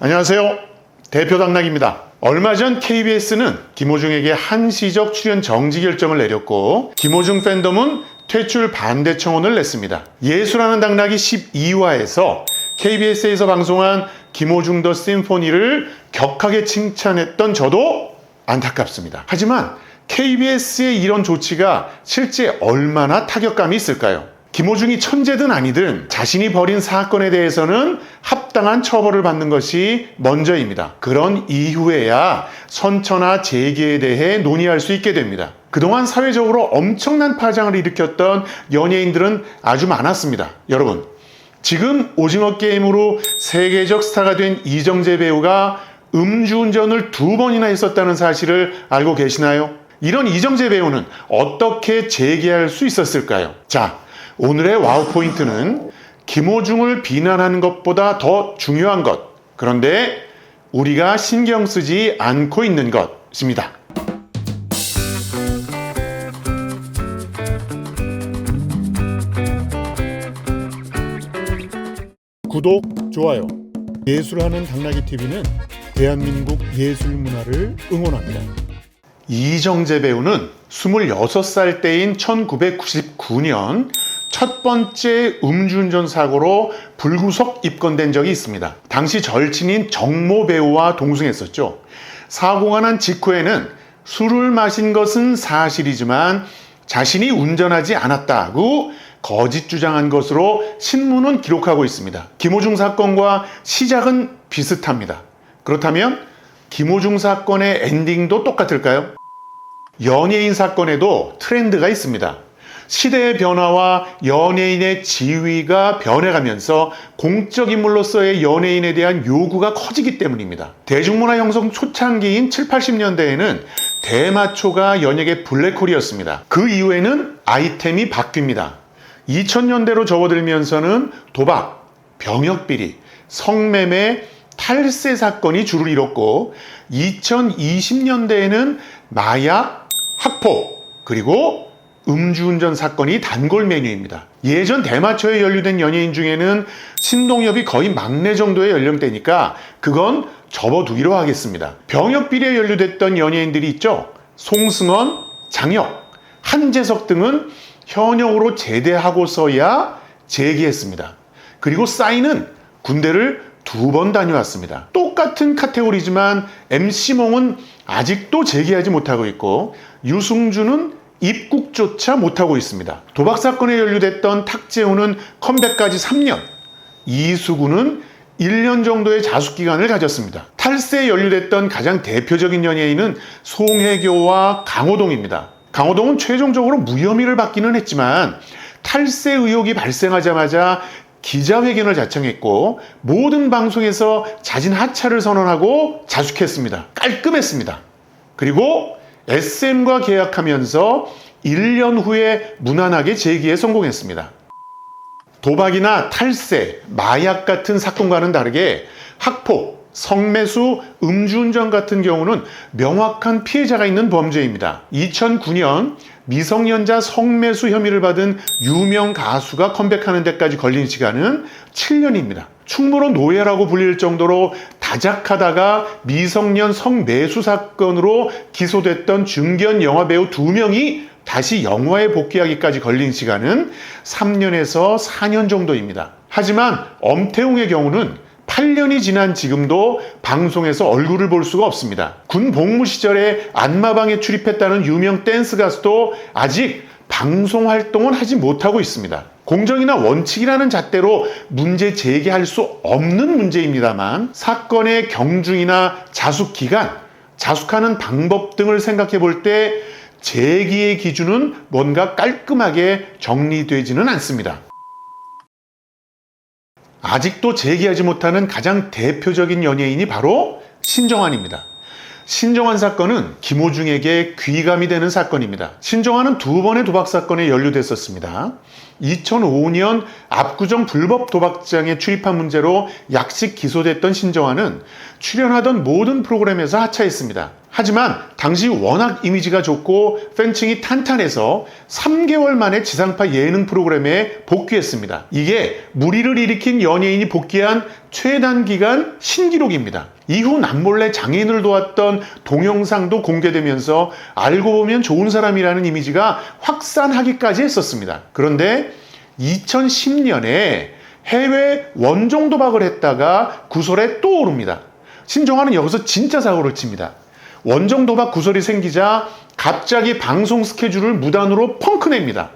안녕하세요. 대표 당락입니다. 얼마 전 KBS는 김호중에게 한시적 출연 정지 결정을 내렸고 김호중 팬덤은 퇴출 반대 청원을 냈습니다. 예수라는 당락이 12화에서 KBS에서 방송한 김호중 더 심포니를 격하게 칭찬했던 저도 안타깝습니다. 하지만 KBS의 이런 조치가 실제 얼마나 타격감이 있을까요? 김호중이 천재든 아니든 자신이 벌인 사건에 대해서는 합당한 처벌을 받는 것이 먼저입니다. 그런 이후에야 선처나 재기에 대해 논의할 수 있게 됩니다. 그동안 사회적으로 엄청난 파장을 일으켰던 연예인들은 아주 많았습니다. 여러분, 지금 오징어 게임으로 세계적 스타가 된 이정재 배우가 음주운전을 2번이나 했었다는 사실을 알고 계시나요? 이런 이정재 배우는 어떻게 재기할 수 있었을까요? 자, 오늘의 와우 포인트는 김호중을 비난하는 것보다 더 중요한 것, 그런데 우리가 신경 쓰지 않고 있는 것입니다. 구독, 좋아요. 예술하는 당나귀 TV는 대한민국 예술 문화를 응원합니다. 이정재 배우는 26살 때인 1999년 첫 번째 음주운전 사고로 불구속 입건된 적이 있습니다. 당시 절친인 정모 배우와 동승했었죠. 사고가 난 직후에는 술을 마신 것은 사실이지만 자신이 운전하지 않았다고 거짓 주장한 것으로 신문은 기록하고 있습니다. 김호중 사건과 시작은 비슷합니다. 그렇다면 김호중 사건의 엔딩도 똑같을까요? 연예인 사건에도 트렌드가 있습니다. 시대의 변화와 연예인의 지위가 변해가면서 공적인물로서의 연예인에 대한 요구가 커지기 때문입니다. 대중문화 형성 초창기인 7, 80년대에는 대마초가 연예계 블랙홀이었습니다. 그 이후에는 아이템이 바뀝니다. 2000년대로 접어들면서는 도박, 병역비리, 성매매, 탈세 사건이 주를 이뤘고 2020년대에는 마약, 학폭, 그리고 음주운전 사건이 단골 메뉴입니다. 예전 대마초에 연루된 연예인 중에는 신동엽이 거의 막내 정도의 연령대니까 그건 접어두기로 하겠습니다. 병역비리에 연루됐던 연예인들이 있죠. 송승헌, 장혁, 한재석 등은 현역으로 제대하고서야 재기했습니다. 그리고 싸이는 군대를 2번 다녀왔습니다. 똑같은 카테고리지만 MC몽은 아직도 재기하지 못하고 있고 유승준은 입국조차 못하고 있습니다. 도박사건에 연루됐던 탁재훈은 컴백까지 3년, 이수근은 1년 정도의 자숙기간을 가졌습니다. 탈세에 연루됐던 가장 대표적인 연예인은 송혜교와 강호동입니다. 강호동은 최종적으로 무혐의를 받기는 했지만 탈세 의혹이 발생하자마자 기자회견을 자청했고 모든 방송에서 자진 하차를 선언하고 자숙했습니다. 깔끔했습니다. 그리고 SM과 계약하면서 1년 후에 무난하게 재기에 성공했습니다. 도박이나 탈세, 마약 같은 사건과는 다르게 학폭, 성매수, 음주운전 같은 경우는 명확한 피해자가 있는 범죄입니다. 2009년 미성년자 성매수 혐의를 받은 유명 가수가 컴백하는 데까지 걸린 시간은 7년입니다. 충무로 노예라고 불릴 정도로 다작하다가 미성년 성매수 사건으로 기소됐던 중견 영화배우 2명이 다시 영화에 복귀하기까지 걸린 시간은 3년에서 4년 정도입니다. 하지만 엄태웅의 경우는 8년이 지난 지금도 방송에서 얼굴을 볼 수가 없습니다. 군 복무 시절에 안마방에 출입했다는 유명 댄스 가수도 아직 방송 활동은 하지 못하고 있습니다. 공정이나 원칙이라는 잣대로 문제 제기할 수 없는 문제입니다만 사건의 경중이나 자숙 기간, 자숙하는 방법 등을 생각해 볼 때 제기의 기준은 뭔가 깔끔하게 정리되지는 않습니다. 아직도 재기하지 못하는 가장 대표적인 연예인이 바로 신정환입니다. 신정환 사건은 김호중에게 귀감이 되는 사건입니다. 신정환은 2번의 도박 사건에 연루됐었습니다. 2005년 압구정 불법 도박장에 출입한 문제로 약식 기소됐던 신정환은 출연하던 모든 프로그램에서 하차했습니다. 하지만 당시 워낙 이미지가 좋고 팬층이 탄탄해서 3개월 만에 지상파 예능 프로그램에 복귀했습니다. 이게 물의를 일으킨 연예인이 복귀한 최단기간 신기록입니다. 이후 남몰래 장애인을 도왔던 동영상도 공개되면서 알고 보면 좋은 사람이라는 이미지가 확산하기까지 했었습니다. 그런데 2010년에 해외 원정 도박을 했다가 구설에 또 오릅니다. 신정환은 여기서 진짜 사고를 칩니다. 원정 도박 구설이 생기자 갑자기 방송 스케줄을 무단으로 펑크냅니다.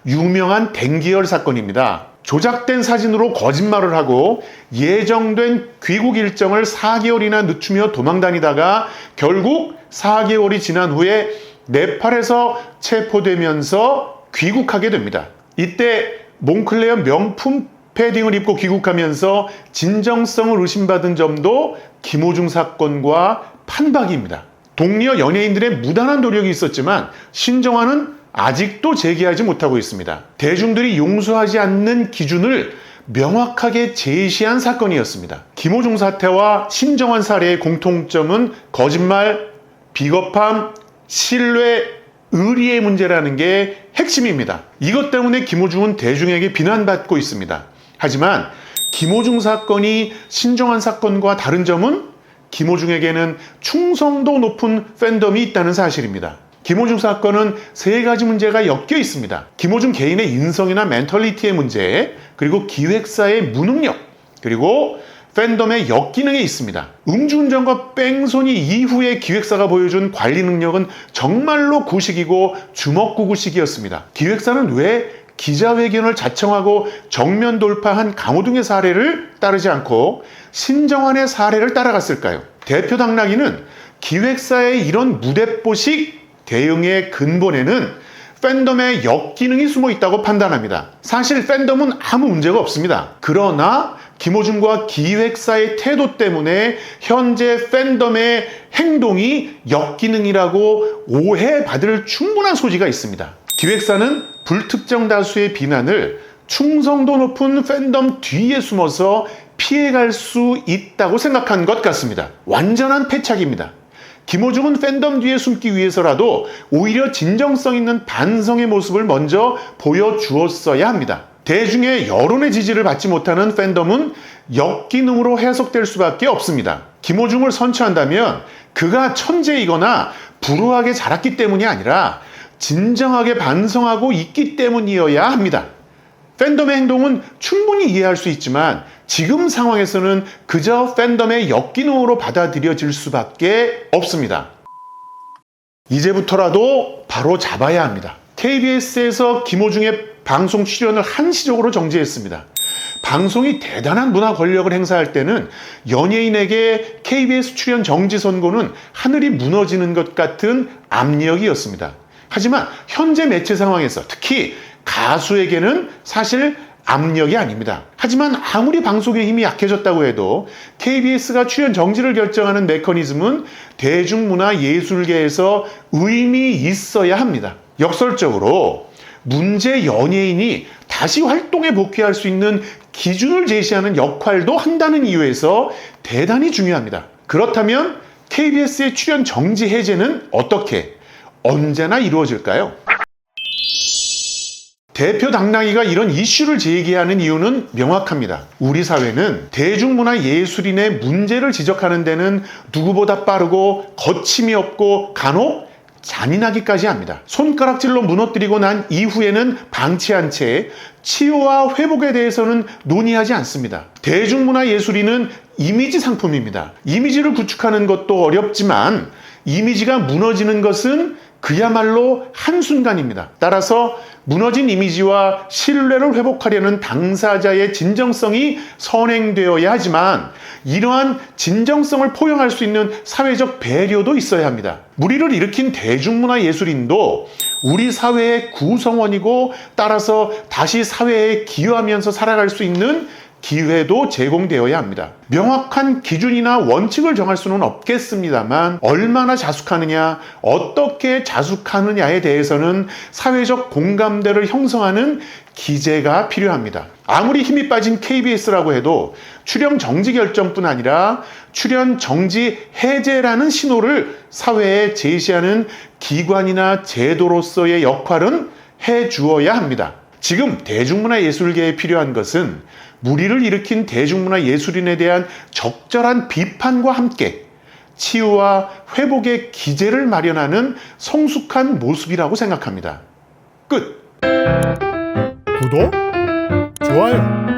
유명한 댕기열 사건입니다. 조작된 사진으로 거짓말을 하고 예정된 귀국 일정을 4개월이나 늦추며 도망다니다가 결국 4개월이 지난 후에 네팔에서 체포되면서 귀국하게 됩니다. 이때 몽클레어 명품 패딩을 입고 귀국하면서 진정성을 의심받은 점도 김호중 사건과 판박입니다. 동료 연예인들의 무단한 노력이 있었지만 신정환은 아직도 재개하지 못하고 있습니다. 대중들이 용서하지 않는 기준을 명확하게 제시한 사건이었습니다. 김호중 사태와 신정환 사례의 공통점은 거짓말, 비겁함, 신뢰, 의리의 문제라는 게 핵심입니다. 이것 때문에 김호중은 대중에게 비난받고 있습니다. 하지만 김호중 사건이 신정환 사건과 다른 점은 김호중에게는 충성도 높은 팬덤이 있다는 사실입니다. 김호중 사건은 3가지 문제가 엮여 있습니다. 김호중 개인의 인성이나 멘털리티의 문제, 그리고 기획사의 무능력, 그리고 팬덤의 역기능에 있습니다. 음주운전과 뺑소니 이후에 기획사가 보여준 관리 능력은 정말로 구식이고 주먹구구식이었습니다. 기획사는 왜 기자회견을 자청하고 정면 돌파한 강호동의 사례를 따르지 않고 신정환의 사례를 따라갔을까요? 대표 당나귀는 기획사의 이런 무대뽀식 대응의 근본에는 팬덤의 역기능이 숨어 있다고 판단합니다. 사실 팬덤은 아무 문제가 없습니다. 그러나 김호중과 기획사의 태도 때문에 현재 팬덤의 행동이 역기능이라고 오해받을 충분한 소지가 있습니다. 기획사는 불특정 다수의 비난을 충성도 높은 팬덤 뒤에 숨어서 피해갈 수 있다고 생각한 것 같습니다. 완전한 패착입니다. 김호중은 팬덤 뒤에 숨기 위해서라도 오히려 진정성 있는 반성의 모습을 먼저 보여주었어야 합니다. 대중의 여론의 지지를 받지 못하는 팬덤은 역기능으로 해석될 수밖에 없습니다. 김호중을 선처한다면 그가 천재이거나 불우하게 자랐기 때문이 아니라 진정하게 반성하고 있기 때문이어야 합니다. 팬덤의 행동은 충분히 이해할 수 있지만 지금 상황에서는 그저 팬덤의 역기능으로 받아들여질 수밖에 없습니다. 이제부터라도 바로 잡아야 합니다. KBS에서 김호중의 방송 출연을 한시적으로 정지했습니다. 방송이 대단한 문화 권력을 행사할 때는 연예인에게 KBS 출연 정지 선고는 하늘이 무너지는 것 같은 압력이었습니다. 하지만 현재 매체 상황에서 특히 가수에게는 사실 압력이 아닙니다. 하지만 아무리 방송의 힘이 약해졌다고 해도 KBS가 출연 정지를 결정하는 메커니즘은 대중문화 예술계에서 의미 있어야 합니다. 역설적으로 문제 연예인이 다시 활동에 복귀할 수 있는 기준을 제시하는 역할도 한다는 이유에서 대단히 중요합니다. 그렇다면 KBS의 출연 정지 해제는 어떻게, 언제나 이루어질까요? 대표 당나귀가 이런 이슈를 제기하는 이유는 명확합니다. 우리 사회는 대중문화 예술인의 문제를 지적하는 데는 누구보다 빠르고 거침이 없고 간혹 잔인하기까지 합니다. 손가락질로 무너뜨리고 난 이후에는 방치한 채 치유와 회복에 대해서는 논의하지 않습니다. 대중문화 예술인은 이미지 상품입니다. 이미지를 구축하는 것도 어렵지만 이미지가 무너지는 것은 그야말로 한순간입니다. 따라서 무너진 이미지와 신뢰를 회복하려는 당사자의 진정성이 선행되어야 하지만 이러한 진정성을 포용할 수 있는 사회적 배려도 있어야 합니다. 무리를 일으킨 대중문화 예술인도 우리 사회의 구성원이고 따라서 다시 사회에 기여하면서 살아갈 수 있는 기회도 제공되어야 합니다. 명확한 기준이나 원칙을 정할 수는 없겠습니다만 얼마나 자숙하느냐, 어떻게 자숙하느냐에 대해서는 사회적 공감대를 형성하는 기제가 필요합니다. 아무리 힘이 빠진 KBS라고 해도 출연 정지 결정뿐 아니라 출연 정지 해제라는 신호를 사회에 제시하는 기관이나 제도로서의 역할은 해주어야 합니다. 지금 대중문화예술계에 필요한 것은 무리를 일으킨 대중문화예술인에 대한 적절한 비판과 함께 치유와 회복의 기제를 마련하는 성숙한 모습이라고 생각합니다. 끝! 구독, 좋아요